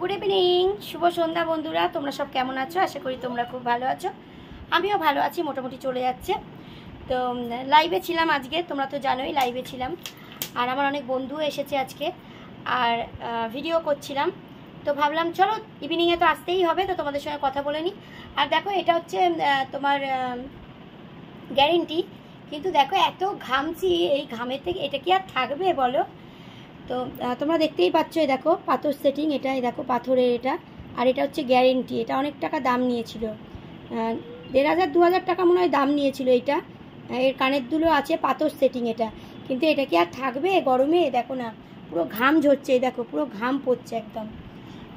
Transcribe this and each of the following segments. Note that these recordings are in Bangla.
গুড ইভিনিং, শুভ সন্ধ্যা বন্ধুরা। তোমরা সব কেমন আছো? আশা করি তোমরা খুব ভালো আছো। আমিও ভালো আছি, মোটামুটি চলে যাচ্ছে। তো লাইভে ছিলাম আজকে, তোমরা তো জানোই লাইভে ছিলাম। আর আমার অনেক বন্ধু এসেছে আজকে, আর ভিডিও করছিলাম। তো ভাবলাম চলো ইভিনিংয়ে তো আসতেই হবে, তো তোমাদের সঙ্গে কথা বলে নিই। আর দেখো, এটা হচ্ছে তোমার গ্যারেন্টি। কিন্তু দেখো এত ঘামছি, এই ঘামের থেকে এটা কি আর থাকবে বলো? তো তোমরা দেখতেই পাচ্ছ, এই দেখো পাথর সেটিং, এটাই দেখো পাথরের এটা। আর এটা হচ্ছে গ্যারেন্টি। এটা অনেক টাকা দাম নিয়েছিল, 1500-2000 টাকা মনে হয় দাম নিয়েছিল এইটা। এর কানের দুলো আছে, পাথর সেটিং এটা। কিন্তু এটা কি আর থাকবে গরমে? দেখো না, পুরো ঘাম ঝরছে, এই দেখো পুরো ঘাম পড়ছে একদম।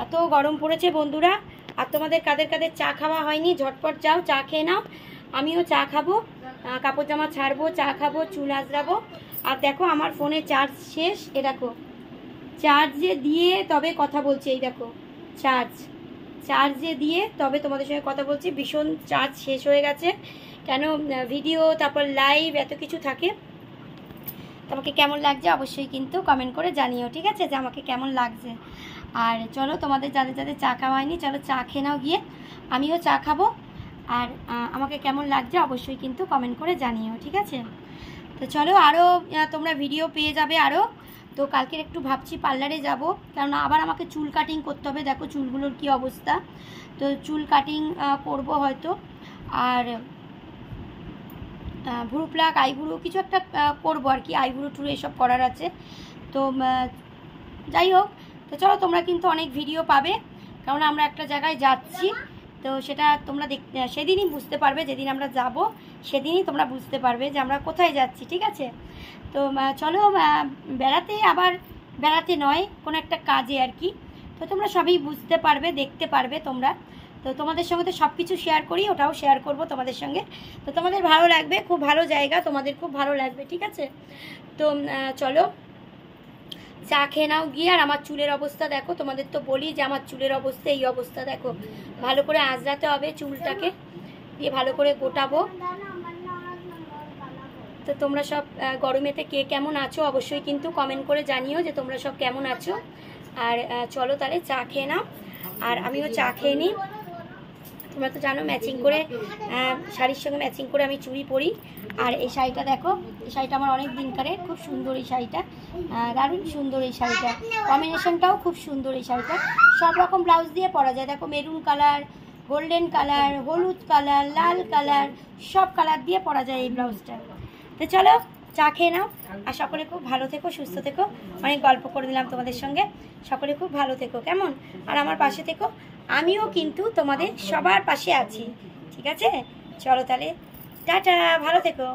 এত গরম পড়েছে বন্ধুরা। আর তোমাদের কাদের কাদের চা খাওয়া হয়নি, ঝটপট যাও চা খেয়ে নাও। আমিও চা খাবো, কাপড় জামা ছাড়বো, চা খাবো, চুল আঁচড়াবো। আর দেখো আমার ফোনে চার্জ শেষ, এ দেখো চার্জে দিয়ে তবে কথা বলছি। এই দেখো চার্জে দিয়ে তবে তোমাদের সঙ্গে কথা বলছি। ভীষণ চার্জ শেষ হয়ে গেছে, কেন ভিডিও তারপর লাইভ এত কিছু থাকে। তোমাকে কেমন লাগছে অবশ্যই কিন্তু কমেন্ট করে জানিও, ঠিক আছে, যে আমাকে কেমন লাগছে। আর চলো তোমাদের যাদের যাদের চা খাওয়া হয়নি, চলো চা খেয়ে নাও গিয়ে। আমিও চা খাবো। আর আমাকে কেমন লাগছে অবশ্যই কিন্তু কমেন্ট করে জানিও, ঠিক আছে। তো চলো, আরও তোমরা ভিডিও পেয়ে যাবে আরও। তো কালকের একটু ভাবছি পার্লারে যাব, কারণ আবার আমাকে চুল কাটিং করতে হবে। দেখো চুলগুলোর কি অবস্থা। তো চুল কাটিং করব হয়তো। আর ভ্রু প্লাক, আইব্রু কিছু একটা করবো আর কি, আইব্রু টুরু এসব করার আছে। তো যাই হোক, তো চলো তোমরা কিন্তু অনেক ভিডিও পাবে, কারণ আমরা একটা জায়গায় যাচ্ছি। তো সেটা তোমরা সেদিনই বুঝতে পারবে, যেদিন আমরা যাব সেদিনই তোমরা বুঝতে পারবে যে আমরা কোথায় যাচ্ছি, ঠিক আছে। তো চলো বেড়াতে, আবার বেড়াতে নয়, কোনো একটা কাজে আর কি। তো তোমরা সবই বুঝতে পারবে, দেখতে পারবে তোমরা। তো তোমাদের সঙ্গে তো সব কিছু শেয়ার করি, ওটাও শেয়ার করব তোমাদের সঙ্গে। তো তোমাদের ভালো লাগবে, খুব ভালো জায়গা, তোমাদের খুব ভালো লাগবে, ঠিক আছে। তো চলো চা খেয়ে নাও গিয়ে। আর আমার চুলের অবস্থা দেখো, তোমাদের তো বলি যে আমার চুলের অবস্থা এই অবস্থা দেখো। ভালো করে আঁচড়াতে হবে চুলটাকে, দিয়ে ভালো করে গোটাবো। তো তোমরা সব গরমেতে কে কেমন আছো অবশ্যই কিন্তু কমেন্ট করে জানিও যে তোমরা সব কেমন আছো। আর চলো তাহলে চা খেয়ে নাও, আর আমিও চা খেয়ে নিই। তোমরা তো জানো ম্যাচিং করে, শাড়ির সঙ্গে ম্যাচিং করে আমি চুড়ি পরি। আর এই শাড়িটা দেখো, এই শাড়িটা আমার অনেক দিনকারের, খুব সুন্দর এই শাড়িটা, দারুণ সুন্দর এই শাড়িটা। কম্বিনেশনটাও খুব সুন্দর এই শাড়িটা। সব রকম ব্লাউজ দিয়ে পরা যায়। দেখো মেরুন কালার, গোল্ডেন কালার, হলুদ কালার, লাল কালার, সব কালার দিয়ে পরা যায় এই ব্লাউজটা। তো চলো চা খেয়ে নাও। আর সকলে খুব ভালো থেকো, সুস্থ থেকো। অনেক গল্প করে দিলাম তোমাদের সঙ্গে। সকলে খুব ভালো থেকো কেমন, আর আমার পাশে থেকো। আমিও কিন্তু তোমাদের সবার পাশে আছি, ঠিক আছে। চলো তাহলে টাটা, ভালো থেকো।